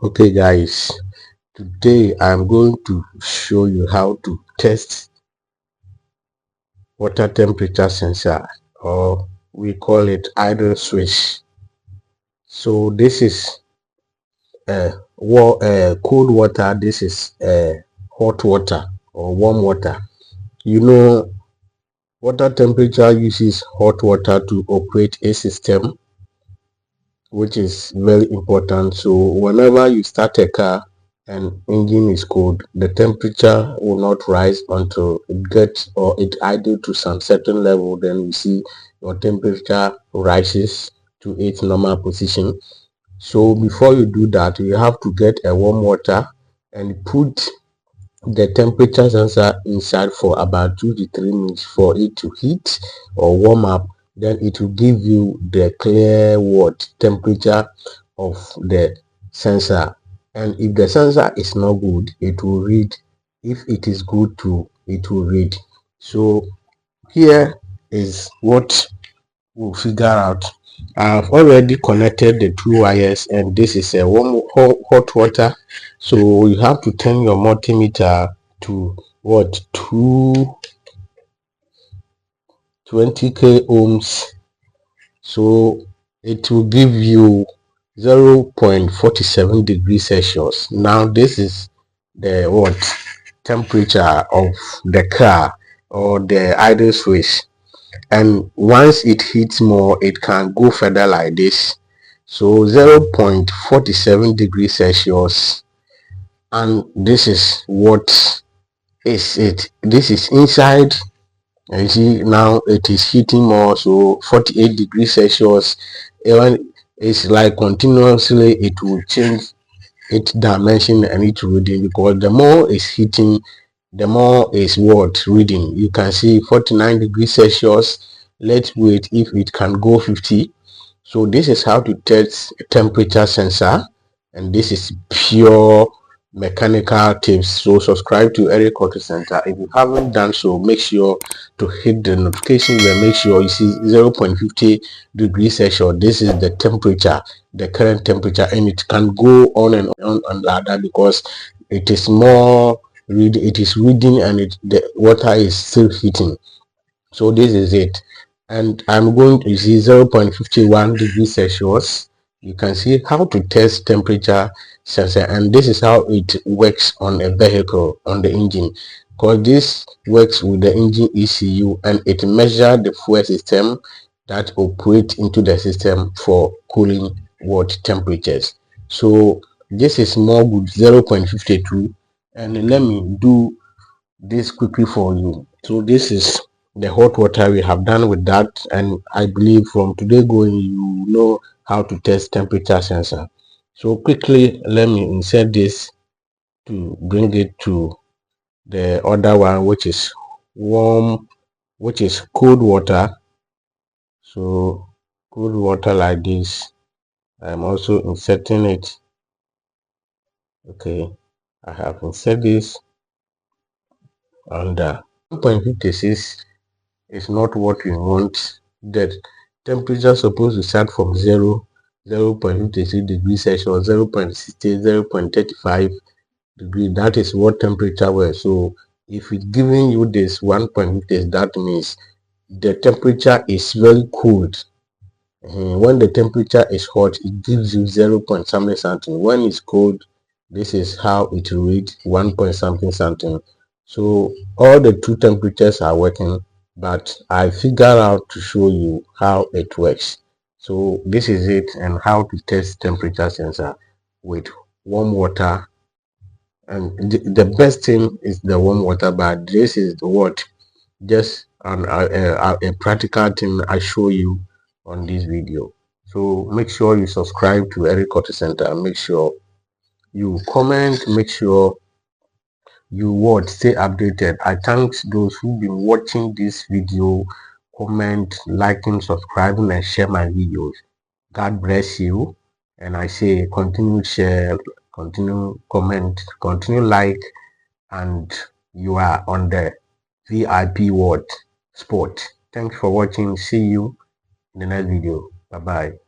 Okay guys, today I'm going to show you how to test water temperature sensor, or we call it idle switch. So this is cold water, this is hot water or warm water. You know, water temperature uses hot water to operate a system, which is very important. So whenever you start a car and engine is cold, the temperature will not rise until it gets or it idle to some certain level. Then you see your temperature rises to its normal position. So before you do that, you have to get a warm water and put the temperature sensor inside for about 2 to 3 minutes for it to heat or warm up. Then it will give you the clear what temperature of the sensor. And if the sensor is not good, it will read. If it is good too, it will read. So here is what we'll figure out. I've already connected the two wires, and this is a warm hot water. So you have to turn your multimeter to what 220k ohms. So it will give you 0.47 degrees Celsius. Now this is the what temperature of the car or the idle switch, and once it hits more it can go further like this. So 0.47 degrees Celsius, and this is what is it. This is inside, and you see now it is heating more, so 48 degrees Celsius. Even it's like continuously it will change its dimension and its reading, because the more it's heating, the more is what reading. You can see 49 degrees Celsius. Let's wait if it can go 50. So this is how to test a temperature sensor, and this is pure mechanical tips. So subscribe to Eric Auto Center. If you haven't done so, make sure to hit the notification bell. Make sure you see 0.50 degrees Celsius. This is the temperature, the current temperature, and it can go on like that, because it is more it is reading, and the water is still heating. So this is it, and I'm going to see 0.51 degrees Celsius. You can see how to test temperature sensor, and this is how it works on a vehicle, on the engine, because this works with the engine ECU, and it measures the fuel system that operates into the system for cooling what temperatures. So this is more good, 0.52, and let me do this quickly for you. So this is the hot water. We have done with that, and I believe from today going you know how to test temperature sensor. So quickly let me insert this to bring it to the other one, which is warm, which is cold water. So cold water like this, I'm also inserting it. Okay, I have inserted this under 1.56 is not what we want. The temperature supposed to start from 0.53 degrees Celsius, 0.60, 0.35 degrees. That is what temperature was. So if it's giving you this 1.50, that means the temperature is very cold. When the temperature is hot, it gives you 0 point something something. When it's cold, this is how it reads 1 point something something. So all the two temperatures are working, but I figure out to show you how it works. So this is it, and how to test temperature sensor with warm water. And the best thing is the warm water, but this is what just a practical thing I show you on this video. So make sure you subscribe to Eric Auto Center, make sure you comment, make sure you what stay updated. I thank those who've been watching this video, comment, liking, subscribing, and share my videos. God bless you, and I say continue share, continue comment, continue like, and you are on the VIP ward spot. Thanks for watching. See you in the next video. Bye bye.